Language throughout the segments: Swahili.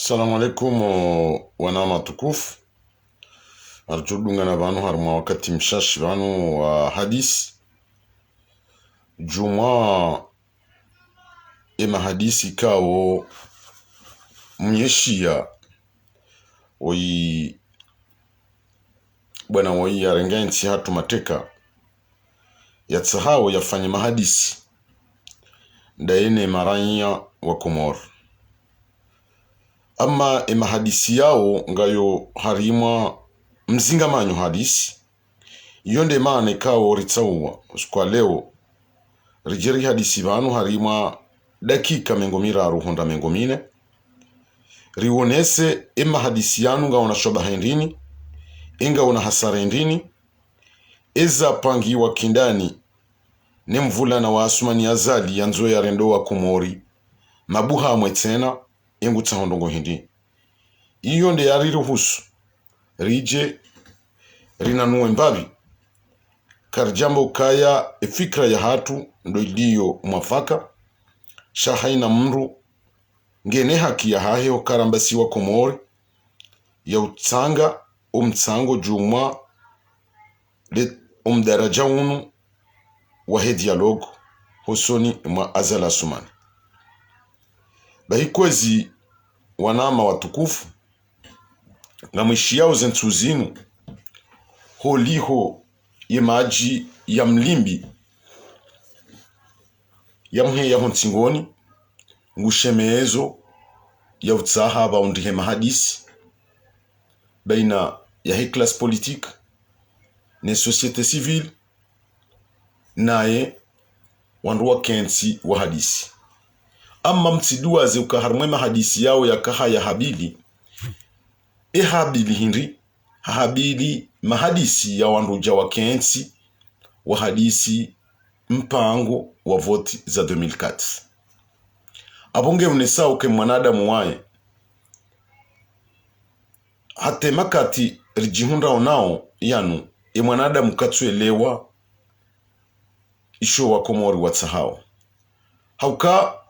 Assalamu alaikum wanama tukufu. Arjudunga na vanu harma wakati mshashi vanu wa hadisi. Juma ema hadisi kao mnyeshia oi bwana wai ya rengensi hatu mateka ya tsahawo ya fanye mahadisi ndaene maranya wa Komoro. Ama ema hadisi yao ngayo harima mzinga manyo hadisi yonde maane kao ritsawa kwa leo rijeri hadisi vanu harima dakika mengomira ruhonda mengomine rionese ema hadisi yanu nga una shoba hendini inga una hasara hendini eza pangi wa kindani ne mvula na waasumani azali yanzo ya rendo wa Komori mabuha mwetena ingu tsahondongo hindi iyo nde yari ruhusu rije rinanuwe mbavi karjambo kaya fikra ya hatu ndo iliyo mwafaka shahaina mru ngene haki ya haheo karambasi wa Komori ya utsanga umtsango juma le umdaraja unu wa he dialogue hosoni mwa azala sumani bahikwezi wanama watukufu ngamwishi yao zentuzinu holiho yemaji ya mlimbi ya mhe ya hontingoni ngushemeezo ya utsaha baundihe mahadisi baina ya he classe politique ne société civile naye wandu wa kensi wa hadisi. Ama mtiduaze ukaharmwe mahadisi yao ya kaha ya habili habili hindi habili mahadisi ya wanduja wa kensi wa hadisi mpango wa voti za 2004 abonge unesa uke mwanadamu wae hate makati rijihunda onao yanu mwanadamu katuelewa isho wa Komori watsahao hauka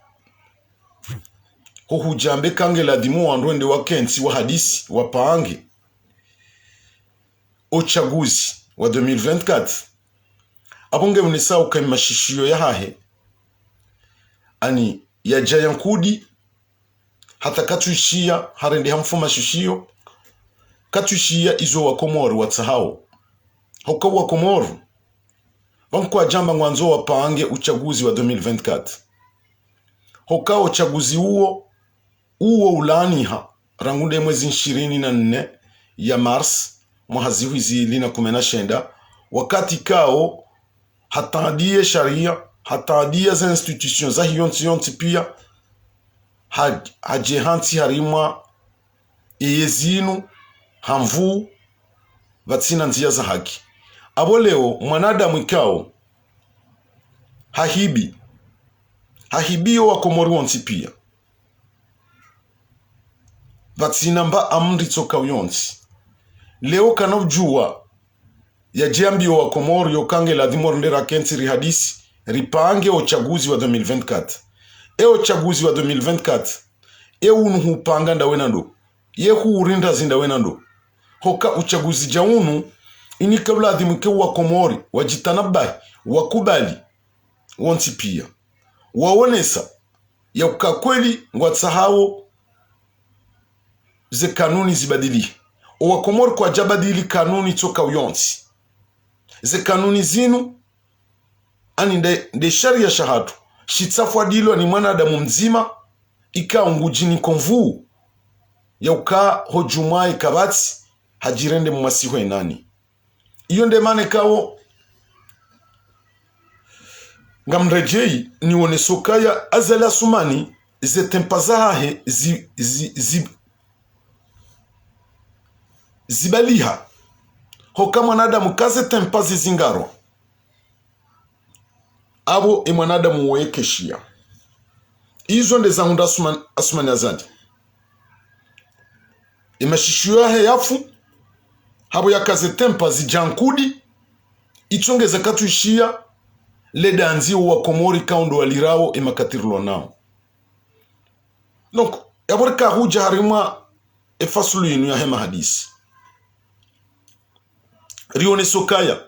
hujambe kange la dimu wandwende wa kensi wa hadisi wapange uchaguzi wa 2024 abonge unesa uke mashishio ya hahe ani ya jayankudi hata katuishia harende hamfu mashishio katuishia izo wa Komori watsahao hauka wa Komori wankwa jamba ngwanzo wapange uchaguzi wa 2024 hoka uchaguzi uo ulaniha rangunde mwezi 24 ya Mars mwahazi hizi lina 19 wakati kao hatadie sharia hatadie za institutions za yonti pia hajehanti harimwa yezinu hamvu vatsina nzia za haki abo leo mwanadamu ikao hahibio wa Komori wonti pia vatsina mba amri tsoka uyonti leo kanojua ya jambio wa Komori yokange la dimor ndera kensi rihadisi ripange uchaguzi wa 2024 uchaguzi wa 2024 unu hupanga nda wenando yehu urinda zinda wenando hoka uchaguzi jaunu ini kabla adhimike wa Komori wajitanabai wakubali wonti pia waonesa ya ukakweli ngwatsahao ze kanuni zibadili wa Komori kwa jabadili kanuni toka uyonti ze kanuni zinu ani de sharia shahatu shitsafwa dilo ni mwanadamu mzima ika ungujini konvu ya uka hojumai kabati hajirende mwasiho enani iyo ndemane kao ngamrejei nione sokaya azala sumani zetempazahe zibaliha hoka mwanadamu kaze tempazi zingaro abo mwanadamu wekeshia izo nde zahunda asumani azandi imashishio yahe yafu habo yakaze tempazi jankudi ichongeza katuishia ledanzi wa Komori kaundo walirao imakatirlo nao donc yaborka huja harima efasulu yinu ya hema hadisi rione sokaya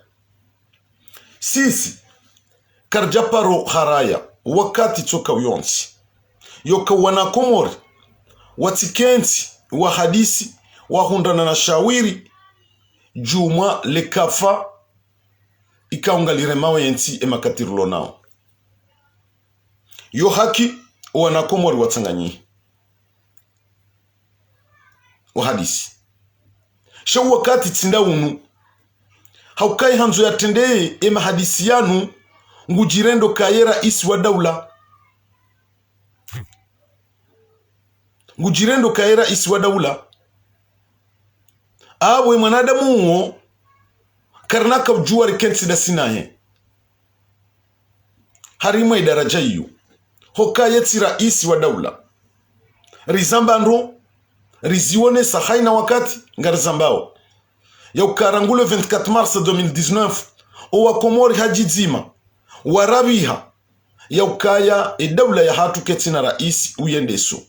sisi karjaparo haraya wakati toka uyonsi yoka wanakomori watikenzi wa hadisi wahundana na shawiri juma lekafa ikaungalire mawe yenti emakatirulo nao yo haki wanakomori watanganyi wa hadisi shawu wakati tinda unu haukai hanzo ya tendeye ema hadisi yanu ngujirendo kayera isi wa daula ngujirendo kayera isi wa daula awe mwanadamu uo karnaka ujua rikensi da sinahe harima idaraja iyo hoka yeti raisi wa daula rizamba nro rizione sahaina wakati ngarizambao ya ukarangulo 24 mars 2019 owa komori hajizima warabiha ya ukaya daula ya hatu ketina raisi uyendeso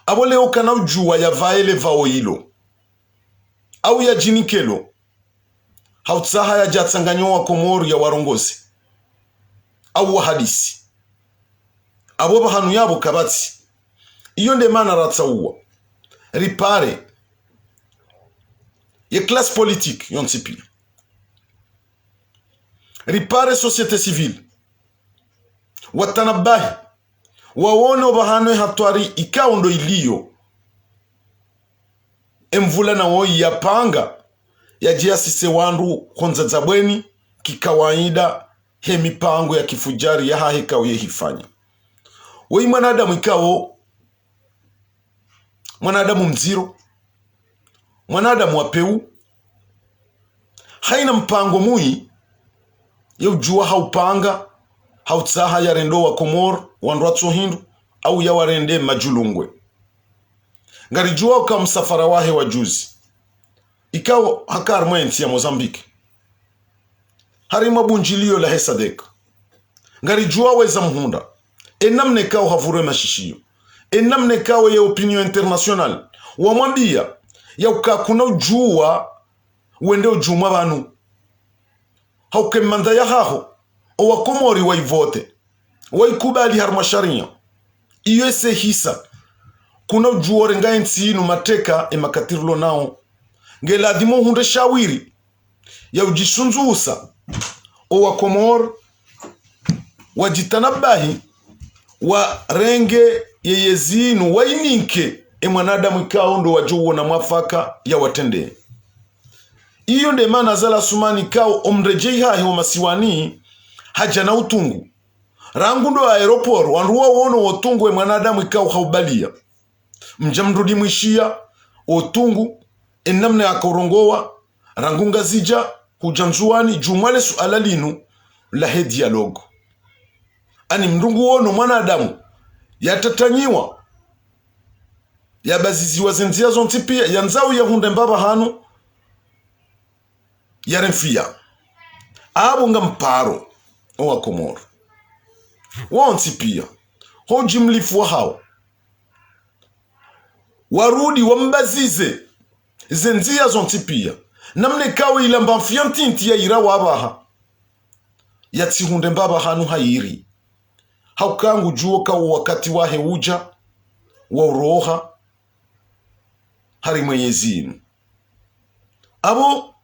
abo leo kana ujua ya vaele vao hilo au ya jinikelo hautsaha ya jatsanganyo wa komori ya warongozi au wa hadisi abo bahanu yabo kabati iyo nde mana ratsawa ripare ye classe politique yontipi ripare société civile watanabahi waone bahanu hatwari ikaundo iliyo emvula na woi ya panga ya jia sise wandu konza zabweni kikawaida he mipango ya kifujari ya haheka uye hifanya woi mwanadamu ikao mwanadamu mziro mwanadamu wapeu haina mpango mui ya ujua haupanga hautsaha ya rendo wa komor wanduatso hindu au ya warende majulungwe ngarijua uka msafara wahe wa juzi ikao hakar mwenti ya Mozambique harima bunjilio la hesadeka ngarijua weza mhunda enamne kao havure mashishio enamne kao ya opinion international wamwambia ya uka kuna ujua wende ujuma banu hauke manda ya haho owa komori waivote waikubali harma sharia iyo ese hisa kuna ujua renga ensi inu mateka emakatirulo nao ngeladimo hunde shawiri ya ujisunzusa owa komor wajitanabahi wa renge yeyezinu waininke mwanadamu ikao ndo wajuwa na mwafaka ya watende iyo nde mana zala sumani kao omrejei hahe wa masiwani haja na utungu rangu ndo aeroport wanruwa wono otungu mwanadamu ikao haubalia mjamrudi mwishia otungu enamne akarongowa rangunga zija hujanzuani jumale suala linu lahe dialogo ani mndungu wono mwanadamu yatatanyiwa yabaziziwa zenzia zonti pia yanzau ya hunde mbaba hanu yaremfia abo nga mparo owa komoro wonti pia hoji mlifu wa hao warudi wambazize zenzia zonti pia namne kawe ilamba mfiantinti ya irawa abaha yati hunde mbaba hanu hairi haukangu juo kawo wakati wahe uja wa uroha hari mwenyezinu abo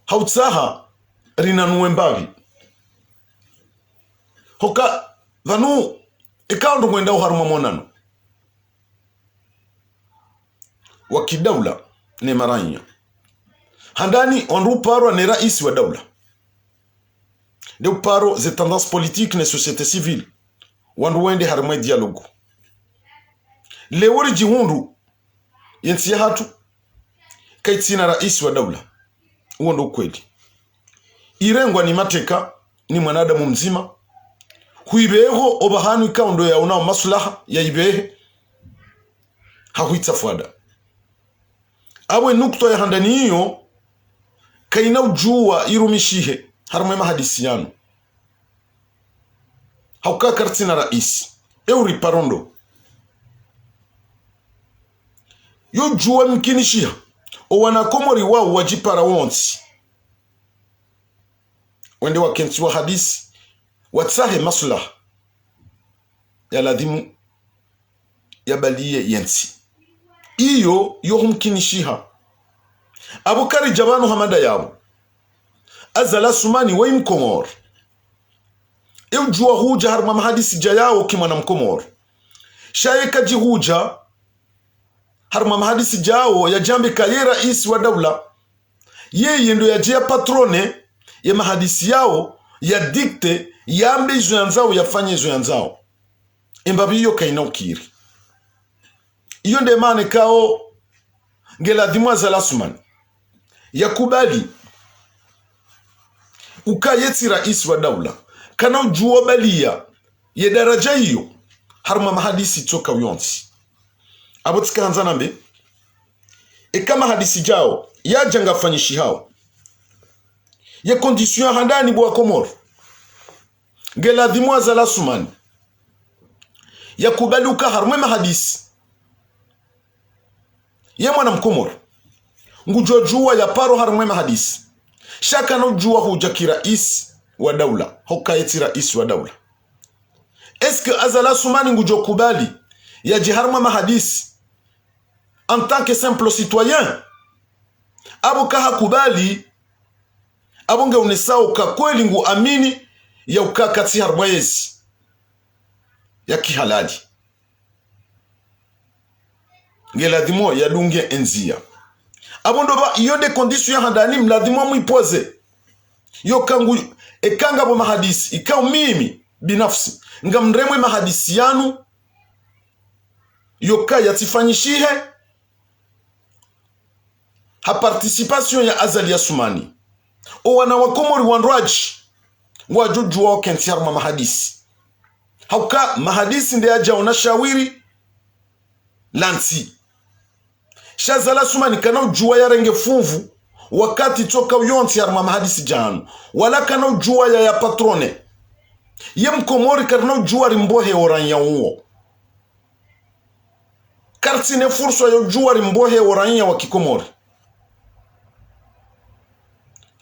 hautsaha rinanuwe mbavi hoka vanu ikaundu mwenda uharuma monano wakidaula ne maranya handani onruparo ne raisi wa daula de uparo ze tendances politiques ne société civile wandu wende harumwe dialogue lewori jihundu yensi hatu kaitina raisi wa daula uondo ukweli irengwa ni mateka ni mwanadamu mzima huibeho obahanu ikaundo ya unao maslaha ya ibehe hahuitafwada awe nukto ya handani hiyo kaina ujua irumishihe harumwe mahadisi yanu hauka kartina raisi euri parondo yo juwa mkinishia o wanakomori wao wajipara wonsi wende wakenti wa hadisi watsahe maslah ya ladhimu ya baliye yensi iyo yo humkinishiha abukari jabanu hamada yao azala sumani wa imkomor eujua huja harma mahadisi jayao kimana mkomor shayeka jihuja harma mahadisi jao ya jambi kaye rais wa dawla yeye ndo yajia patrone ya mahadisi yao ya dikte yambe izo yanzao yafanye izo yanzao embabi iyo kaina ukiri iyo nde mane kao ngeladhimu azala sumani yakubali ukayeti rais wa dawla kana ujua balia ye daraja hiyo harma mahadisi toka uyonsi abotika hanzana mbe kama hadisi jao ya janga fanyishi hao ye condition handani bwa komor ngeladhimu azala sumani yakubali uka harma mahadisi ye mwana mkomor ngujojua ya paro harma mahadisi shaka no jua huja kirais wa dawla hokayeti rais wa dawla eske azala sumani ngujo kubali ya jiharma mahadisi en tant que simple citoyen abo kaha kubali abo nge unesao ka kweli ngu amini ya ukakati harmayezi ya kihalali ngeladhimo ya dunge enzia abo ndo ba iyo de condition ya handani mladhimo muipoze yo kangu ekanga bo mahadisi ikao mimi binafsi ngamremwe mahadisi yanu yoka yatifanyishihe ha participation ya azali ya sumani o wana wakomori wanraji wajujua wakenti harma mahadisi hauka mahadisi nde aja unashawiri lansi shazala sumani kana ujua ya renge funvu wakati toka uyonti harma mahadisi janu wala kana ujua ya patrone ye mkomori kana ujua rimbohe oranya uo kartine furso ya ujua rimbohe oranya wa kikomori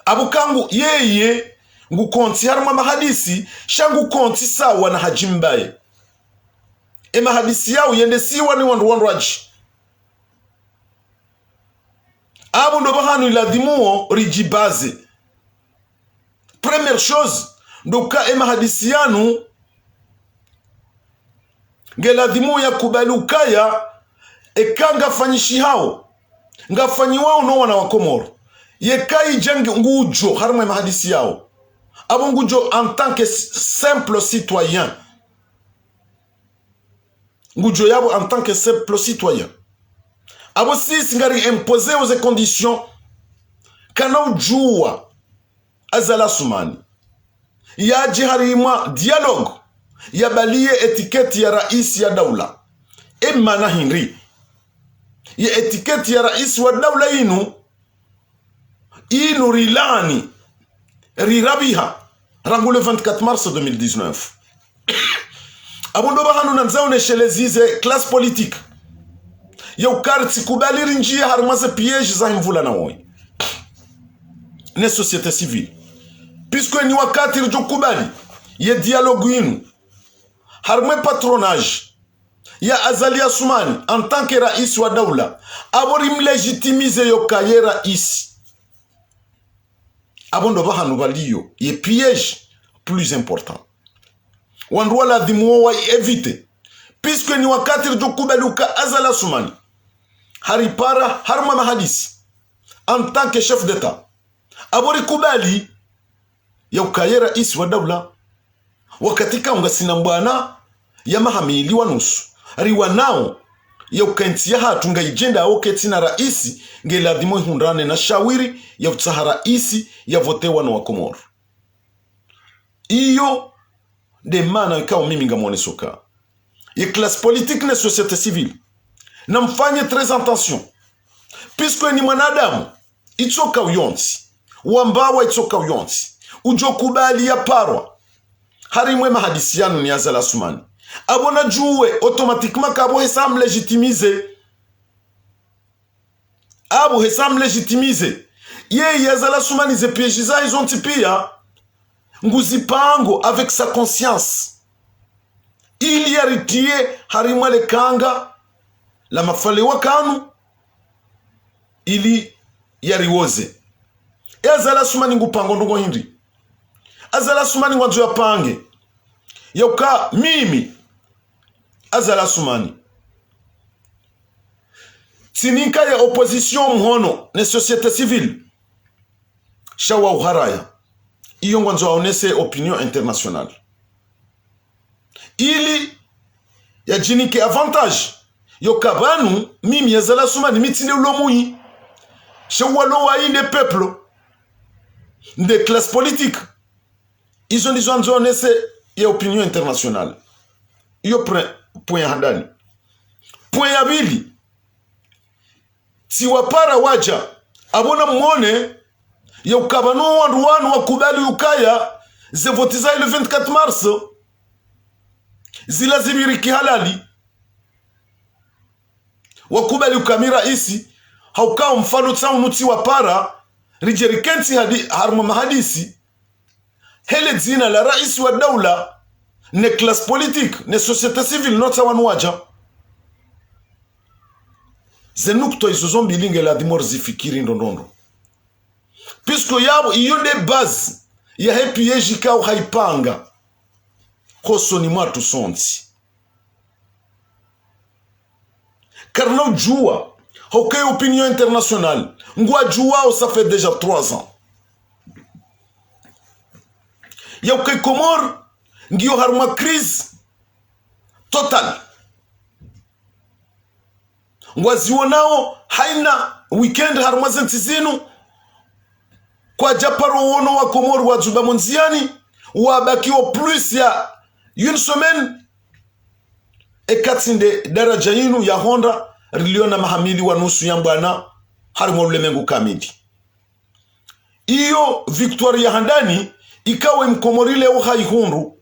abukangu yeye ngu konti harma mahadisi shangu konti sawa na hajimbaye mahadisi yao yende siwa ni wanraji abo ndo bahanu iladhimuo rijibaze première chose ndoka mahadisi yanu ngeladhimu ya kubalukaya ekanga fanyishi hao ngafanyi wao no wana wakomoro yekai jenge ngujo harma mahadisi yao abo ngujo en tant que simple citoyen ngujo yabo en tant que simple citoyen abo si ngari imposer aux conditions kana ujua azala sumani ya jiharima dialogue ya balie etiketi ya rais ya dawla emana hinri ya etiketi ya rais wa dawla inu rilani rirabiha rangu le 24 mars 2019 abondo bahanu nanzaone shelezize classe politique ya ukarti kubaliri njia harmaze piège za mvula na woi ne société civile puisque ni wakati rjokubali ye dialogue inu harme patronage ya azali ya sumani en tant que rais wa dawla aborim legitimize yo kaye rais abondo bahanu baliyo ye piège plus important wandwa la dhimuo wa evite puisque ni wakati rjokubali uka azala sumani haripara harma mahadisi en tant que chef d'état abori kubali ya ukaye rais wa dawla wakatika ungasina mbwana ya mahamili wanusu riwa nao ya ukainti ya hatu nga ijenda oketi na raisi ngeladhimo hundrane na shawiri ya utaha raisi ya votewa na wakomoro iyo de mana ikao mimi ngamone soka ye classe politique na société civile na mfanye très attention puisque ni mwanadamu itsoka uyonsi wambawa itsoka uyonsi ujo kubali ya parwa harimwe mahadisi yanu ni azala sumani abona juwe automatiquement kabo hesam légitimiser abo hesam légitimiser ye yazala sumanize piejiza izonti pia nguzipango avec sa conscience ili yaritie harimwa le kanga la mafale wakanu ili yariwoze yazala sumani ngupango ndongo hindi azala sumani ngwanzo yapange yoka mimi azala sumani tininka ya opposition mhono ne société civile shawa uharaya iyo ngwanzo aonese opinion internationale ili ya jinike avantage yoka banu mimi azala sumani mitine ulomui shawa lowa inde peuple de classe politique izo ndizo anzo aonese ya opinion internationale iyo point handani point ya bili tiwapara waja abona mwone ya ukabano wandu wakubali ukaya ze votiza ile 24 mars zila zibiriki halali wakubali ukamira isi haukao mfano tsao nuti wapara rijerikenti harma mahadisi hele zina la rais wa daula ne classe politique ne société civile nota wanuaja zenukto izo zombi linge la dimor zifikiri ndondondo puisque yabo iyo de base ya hepi yejika au haipanga koso ni mwatu sonti karno jua hoke opinion internationale ngwa jua ça fait déjà 3 ans ya uke Komor ngiyo harma crise total ngwaziwo nao haina weekend harma zentizinu kwa japaro wono wa Komor wazuba monziani wabakiwa plus ya une semaine ekatinde daraja yinu ya Honda riliona mahamili wa nusu ya mbwana harma ulemengu kamili iyo victoire ya handani ikawe mkomorile uhaihundu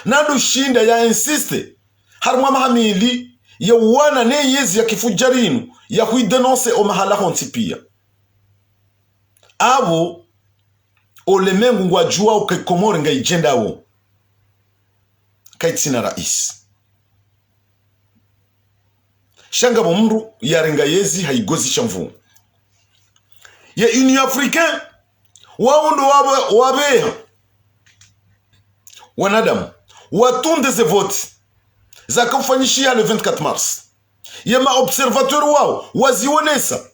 nado shinda ya insiste harma mahamili ya wana ne yezi ya kifujarinu ya huidenonse o mahala honti pia abo olemengu ngwa jua ukekomori nga ijenda wo kaitina rais shanga mumru ya renga yezi haigozi chamvu ya Union Africaine waundo wabeha wanadamu watunde ze vote za kufanyishia le 24 mars yema observateur wao wazionesa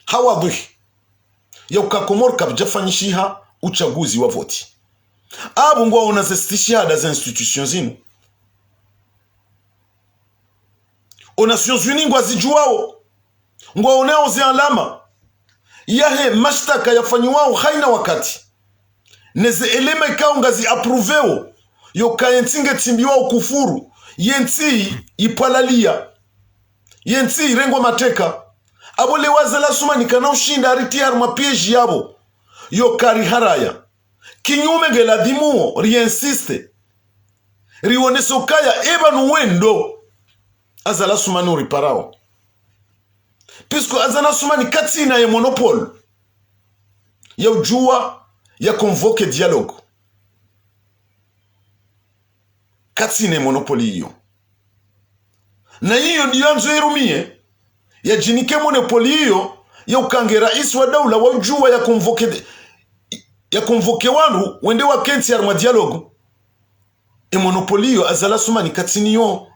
hawadhi ya ukakomor kabjafanyishia uchaguzi wa voti abo ngwa unazestishia da za institutions zinu o Nations Unies ngwa zijuao ngwa onao zi alama yahe mashtaka yafanyiwao haina wakati neze eleme kao ngazi approveo yo kayentinge timbiwao kufuru yenti ipalalia yenti irengo mateka abo lewazala suma nikana ushinda ariti harma pieji yabo yo kari haraya kinyume ngela dimuo riinsiste rioneso kaya eba nuwendo azala suma nuri parao puisque azala suma ni katina ye monopole ya ujua ya convoque dialogue katina monopole hiyo na hiyo ndiyo anzo irumie ya jinike monopole hiyo ya ukange rais wa daula wa ujua ya convoque wandu wende wa kenti ya dialogue monopole hiyo azala suma ni katini yo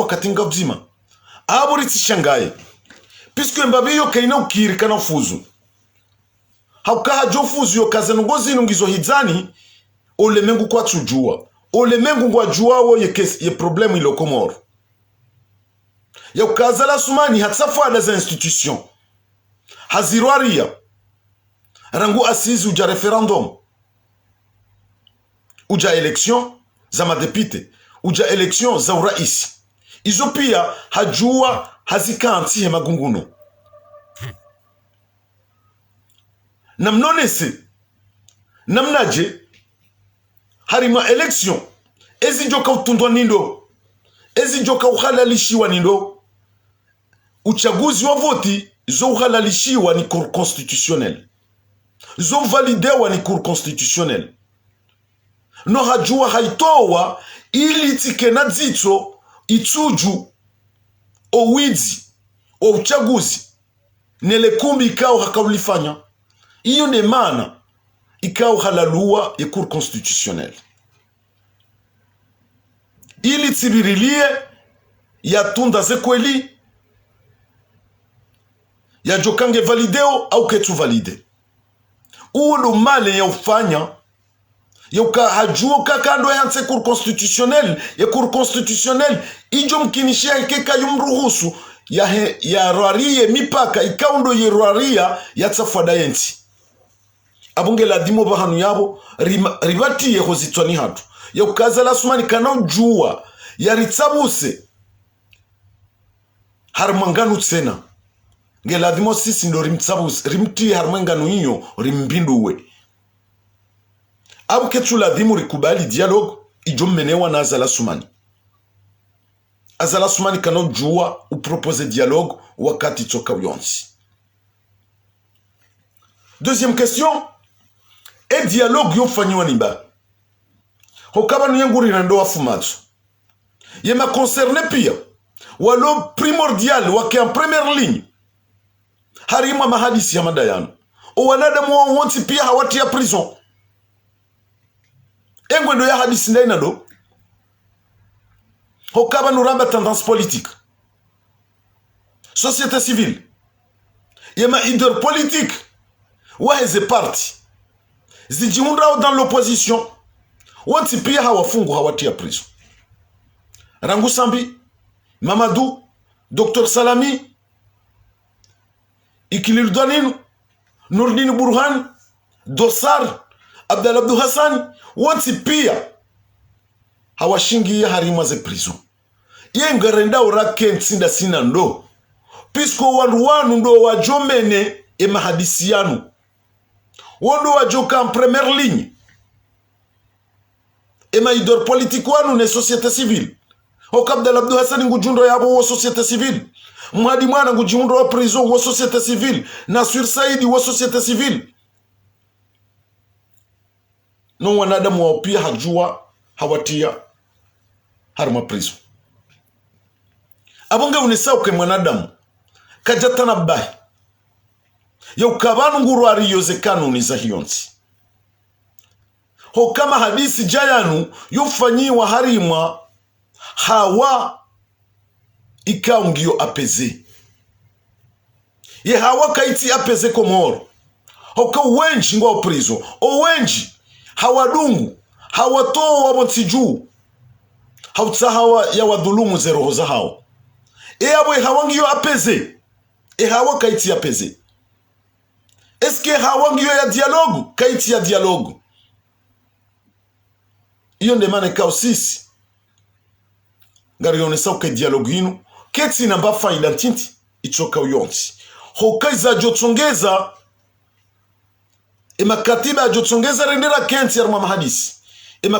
katinga bzima aburi tishangaye puisque mbabe yo kaina ukiri kana fuzu haukaha jo fuzu yo kazenugozi nungizo hizani olemengu kwa tujua olemengu ngwa jua wo ye problemu ilo Komoro ya ukazala sumani hatsafu ada za institution hazirwaria rangu asizi uja referendum uja election za madepite uja election za uraisi izo pia hajua hazika antihe magunguno namnonese namnaje harima election ezi joka utundwa nindo, ezi joka uhalalishiwa nindo. Uchaguzi wa voti zo uhalalishiwa ni cour constitutionnel, zo validewa ni cour constitutionnel. No hajua haitowa ili tikena dzito ituju owizi o uchaguzi nele kumbi ikao hakaulifanya. Iyo ne mana ikao halalua ya cour constitutionnel ili tibirilie ya tunda ze kweli ya jokange valideo au ketu valide. Uo ndo male ya ufanya ya hajua kakando ya hanse cour constitutionnel. Ya cour constitutionnel ijo mkinishia ikeka yumruhusu ya rarie mipaka ikaundo ye raria ya tsafada yenti. Abunge la dimo bahanu yabo ribati ye hozitwani hatu ya ukaza la sumani kanao juwa ya ritabuse harmanganu tsena ngela dimo sisi ndo rimtabuse rimti harmanganu hiyo rimbinduwe. Abu ketu la dimo rikubali dialogue ijo mmenewa na azala sumani. Azala sumani kanao juwa upropose dialogue wakati toka uyonsi. Deuxième question, e dialogue yo fanyiwa nimba hokaba nuyenguri rando wa fumatsu ye ma concerne pia walo primordial wake en première ligne harima mahadisi ya madayano o wanadamu wa wonti pia hawati ya prison engwendo ya hadisi ndaina do hokaba nuramba tendance politique société civile ye ma leader politique waheze parti zijiundrao dans l'opposition wanti pia hawafungu hawati ya prison. Rangu Sambi, Mamadou, Dr Salami, Ikilil Daninu, Nurdin Burhan, Dosar, Abdel Abdou Hassan, wanti pia hawashingi ya harima ze prison. Ye ngarenda urake ntinda sina ndo pisko wanuanu ndo wajomene ema hadisi yanu wondo wajoka en première ligne ema idor politique wanu ne société civile Abdel Abdou Hassan ngujundo yabo wa société civile, Mwadi Mwana ngujundo wa prison wa société civile, Nasir Saidi wa société civile. No wanadamu wao pia hajua hawatia harma prison. Abonga unisau ke mwanadamu kajatana bahi ya ukabanu nguru ariyoze kanuni za hiyonsi ho kama hadisi jayanu yufanyiwa harima hawa ikaungio apeze ye hawa kaiti apeze komoro hoka wenji ngwa prison o wenji hawadungu hawatoa wabonsiju hawa ya wadhulumu zeroho za hao abwe hawangio apeze hawa kaiti apeze eske hawangio ya dialogu kaiti ya dialogu. Iyo ndemane kao sisi ngari yonesa ke dialogu inu keti namba faida ntinti ichoka uyonsi hokaiza jotsongeza katiba jotsongeza rendera kenti ya mahadisi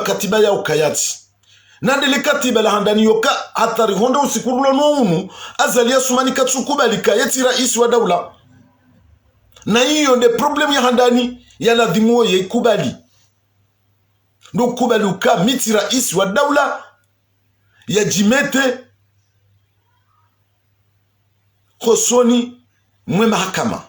katiba ya ukayati nandele katiba la handani yoka hatari honda usikurulo nounu azalia sumani katsukuba likayeti raisi wa daula na hiyo nde problem ya handani ya ladhimuo ya ikubali ndo kubali uka miti raisi wa daula ya jimete hosoni mwe mahakama.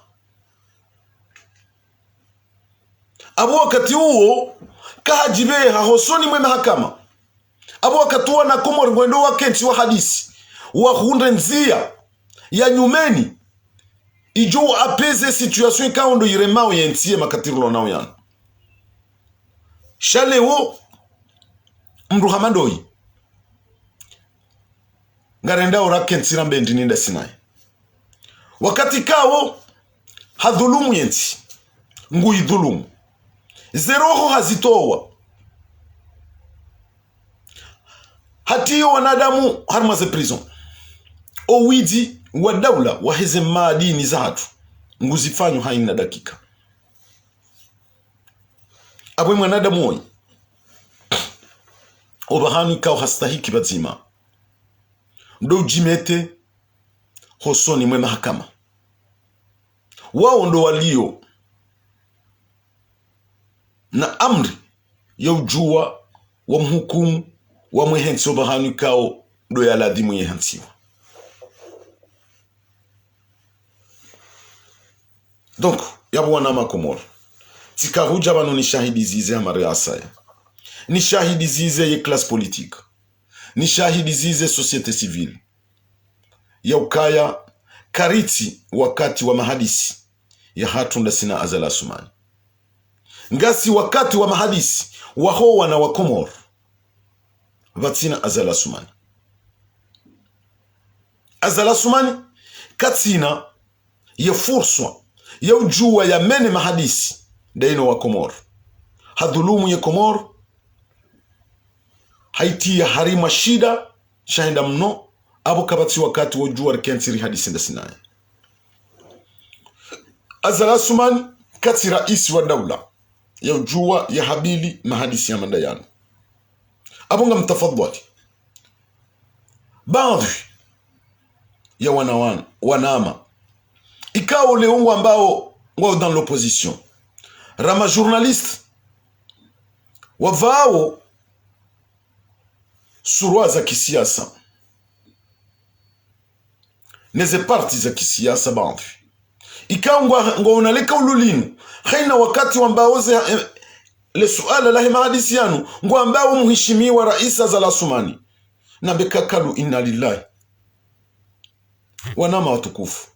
Abo wakati huo kahajibe hosoni mwe mahakama. Abo wakati huo na komori mwendo wa kenti wa hadisi wa hunde nzia ya nyumeni ijo apeze situation kaundo yiremao yentie makatirulo nao yana shaleo mruhamandoi ngarenda urake nsira mbendi ninda sinai wakati kao hadhulumu yenti ngui dhulumu zeroho hazitowa hatiyo wanadamu harmaze prison owidi wa daula waheze maadini za hatu nguzifanyo haina dakika abwe mwanadamu oyi obahanu kao hastahiki bazima ndo jimete hosoni mwe mahakama wao ndo walio na amri ya ujua wa mhukumu wa mwehensi obahanu kao ndo ya ladhimu yehansiwa. Donc yabo wanama Komoro tikahuja bano ni shahidi zize hamari asaya, ni shahidi zize ye classe politique, ni shahidi zize societe civile ya ukaya kariti wakati wa mahadisi ya hatunda sina Azali Assoumani ngasi wakati wa mahadisi waho wana wa Komoro batina Azali Assoumani. Azali Assoumani katina ya furswa ya ujua ya mene mahadisi daino wa Komoro hadhulumu ya Komoro haiti ya harima shida shahenda mno abo kabati wakati wa ujua rikentiri hadisi ndasinaye. Azali Assoumani kati raisi wa daula ya ujua ya habili mahadisi ya mandayano abunga mtafadhali baadhi ya wanama ikao leungu ambao wao dans l'opposition rama journaliste wavao surwa za kisiasa neze parti za kisiasa baadhi ikao ngo unaleka ululinu haina wakati wambaoze le suala la mahadisi yanu ngo ambao muheshimiwa rais Azali Assoumani na bekakalu inna lillahi wanama watukufu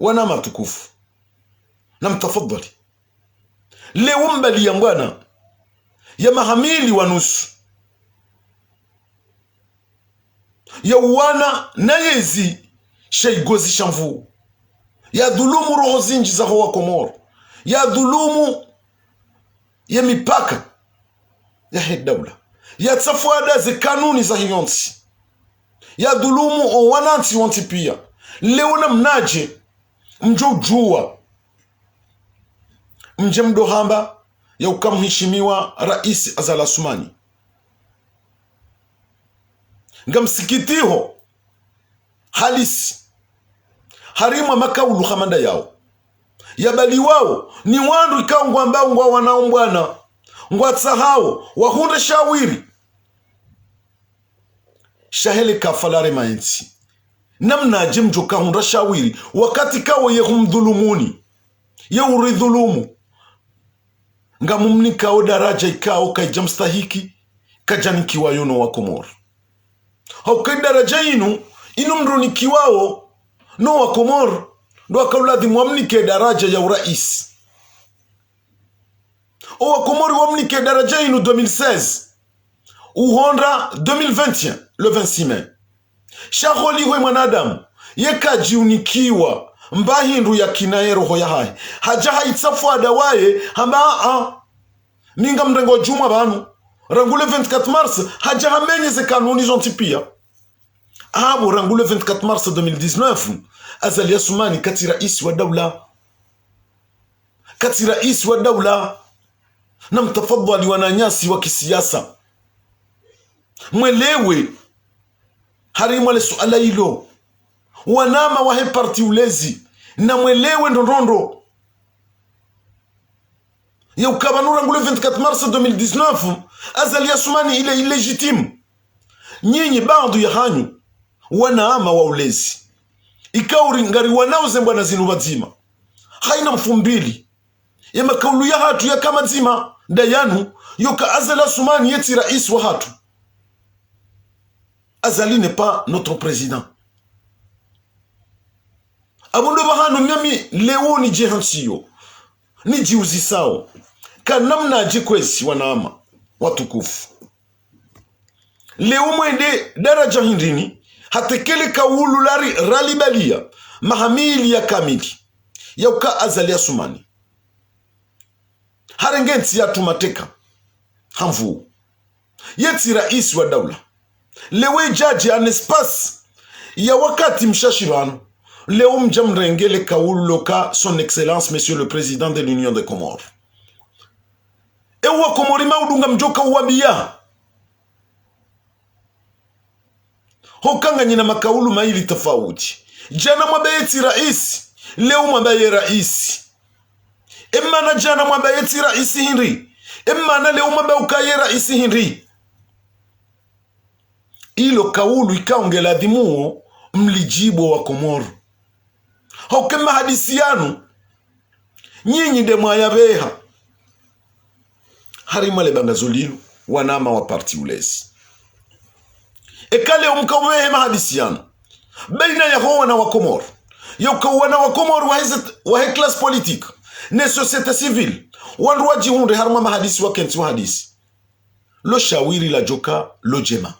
wanama watukufu na mtafadhali leo mbali ya mbwana ya mahamili wanusu ya uwana na yezi sheigozi shamvu ya dhulumu roho zinji za hoa Komoro ya dhulumu ya mipaka ya hedaula ya tsafuada ze kanuni za hiyonsi ya dhulumu o wananti wanti pia leo na mnaje mjojua mje mdohamba ya ukamheshimiwa rais Azali Assoumani ngamsikitiho halisi harima makaulu hamanda yao yabali wao ni wandu ikao ngwambao ngwa wanaombwana ngwa tsahao wahunde shawiri shahele kafalare maensi namna jimjo kahunda shawiri wakati kawo ye humdhulumuni ye uridhulumu ngamumni kao daraja ikao kaijamstahiki kajanikiwa yono wa Komoro haukai daraja inu mrunikiwao no wa Komoro ndo akauladi mwamnike daraja ya urais o wa Komoro wamnike daraja 2016 uhonda 2021 le 26 mai shaholi we mwanadamu yeka jiunikiwa mbahindu ya kinaero hoya hai haja haitsafuada waye hamba minga mrengo juma banu rangule 24 mars haja hamenyeze kanuni zontipia abo rangule 24 mars 2019 Azali Assoumani kati rais wa daula na mtafadhali wananyasi wa kisiasa mwelewe harimu ale suala hilo wanama wahe parti ulezi na mwelewe ndondondo ya ukabanura ngule 24 mars 2019 Azali Assoumani ile illegitime nyinyi bandu ya hanyu wanaama wa ulezi ikauri ngari wanauze mbwana zinu wazima haina mfumbili ya makaulu ya hatu ya kama zima dayanu yoka Azali Assoumani yeti rais wa hatu. Azali n'est pas notre président. Abondo bahano myami leo ni jehansiyo ni jiuzisao kanamna jikwesi wanama watukufu leo mwende daraja hindini hatekele kaulu lari ralibalia mahamili ya kamili ya uka Azali Assoumani harengensi ya tumateka hamvu yeti rais wa daula lewe jaji an espace ya wakati mshashirano leo mjamrengele kaulu loka son excellence monsieur le président de l'Union des Comores ewa Komori maudunga mjoka uwabia hokanga nyina makaulu maili tofauti. Jana mwabayeti raisi, leo mwabaye raisi. Emana jana mwabayeti raisi hinri, emana leo mwabayukaye raisi hinri. Ilo kaulu ikaongela dhimuo mlijibo wa Komoro. Hokema hadisi yanu nyinyi de mwayabeha harimale bangazulilu wanama wa parti ulezi. Ekale umkawehe mahadisi yanu baina ya hoa na wa Komoro. Yaukawana wa Komoro wahe class politique ne societe civile wanruwaji hunre harma mahadisi wa kenti wa hadisi. Lo shawiri la joka lo jema.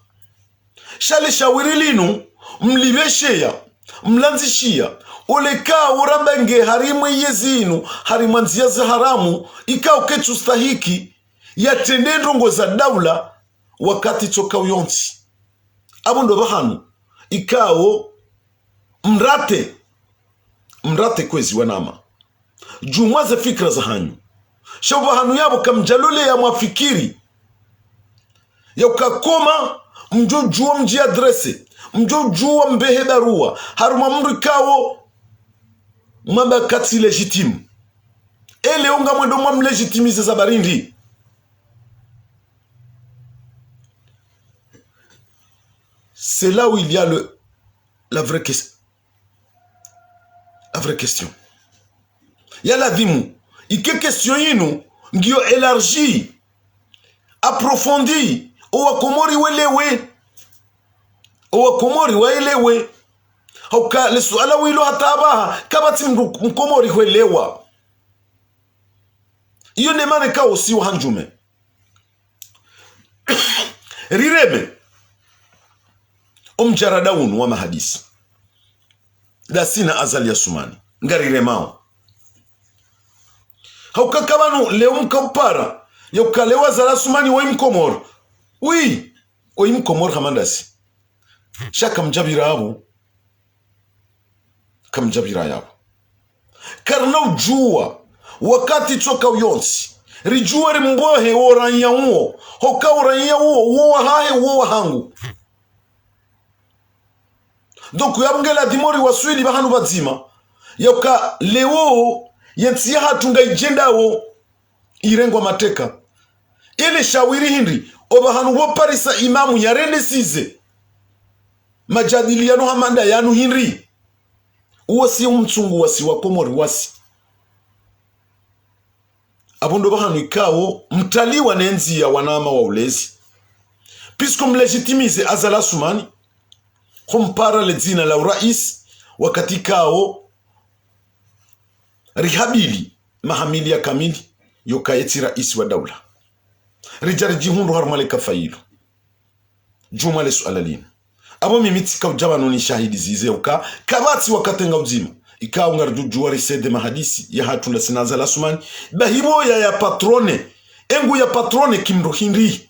Shale shawiri linu mlibesheya mlanzishia oleka urambenge harimwe yezinu harimanzia za haramu ikao ketu stahiki ya tendendrongo za daula wakati toka uyonsi. Abundo bahanu ikao mrate kwezi wanama jumwaze fikra za hanyu shabahanu yabo kamjalole ya mwafikiri ya ukakoma mjojua mji adrese mjojua mbehe barua haruma mru kao mwamba kati legitime ele unga mwendo mwam legitimize za barindi. C'est là où il y a la vraie question. Il y a la dimu. Ike question yinu ngiyo élargi approfondi owa Komori welewe. Owa Komori welewe. Hauka lesuala wilo hatabaha kabati mkomori welewa. Iyo nemane kao siwa hanjume. Rireme omjaradawunu wa mahadisi dasina azali ya sumani ngariremao haukakabanu leo mkampara yaukalewa zala sumani wa imkomor ui o imkomor hamandasi shaka mjabira abu kamjabira yabo karna ujua wakati toka uyonsi rijua rimbohe oranya uo hoka oranya uo hahe uo hangu. Donc yabungela dimori waswili bahanu bazima yoka leo yentsiya hatunga ijendawo irengwa mateka ile shawiri hindi obahanu bo parisa imamu yarende size majadiliano hamanda yanu hindi uwasi umtsungu wasi wa Komori wasi abondo bahanu ikao mtaliwa nenzi ya wanama wa ulezi pisco mlegitimize azala sumani kumpara ledzina la urais wakati kao rihabili mahamili ya kamili yokayeti rais wa daula rijariji hundu harumale kafailu jumale sualalina abo mimiti kaujabano ni shahidi zize uka kabati wakatenga uzima ika ungarjujuwa risede mahadisi ya hatunda sinaza la sumani bahibo ya patrone engu ya patrone kimro hindi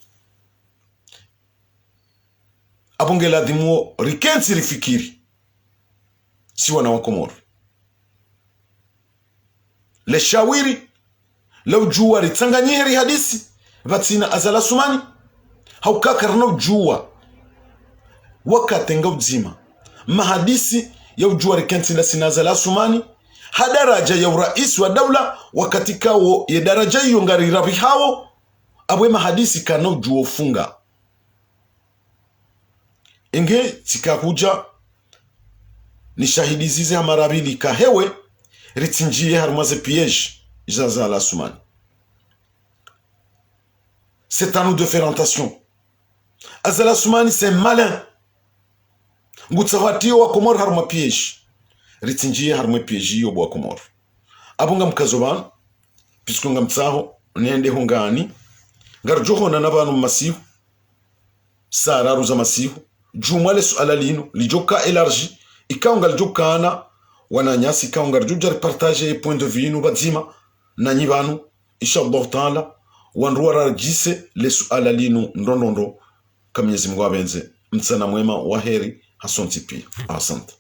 abongela dimuo rikensi rifikiri si wana wa Komoro le shawiri lau juwa ritanganyiheri hadisi vatsina azala sumani haukakarna ujuwa wakatenga uzima mahadisi ya ujuwa rikensi la sinazala sumani hadaraja ya urais wa daula wakati kao ya daraja yongari rabi hao abwe mahadisi kana ujuwa ufunga enge tikakuja ni shahidi zize hamarabili kahewe ritinjie harumaze piège jaza la sumani. C'est à nous de faire attention. Azala sumani c'est malin. Ngutsawatio wa Komoro haruma piège ritinjie haruma piège yo wa Komoro abunga mkazoban pisco ngamtsaho nende hongani garjoho na nabanu masihu sararu za masihu jumale suala lino lijoka élargi ikaunga lijokana wananyasi ikaunga lijoja partage point de vue no bazima na nyibanu inshallah taala wanruara jise le suala lino ndondondo kamyezi Mungu abenze mtsana mwema waheri hasonti pia asante.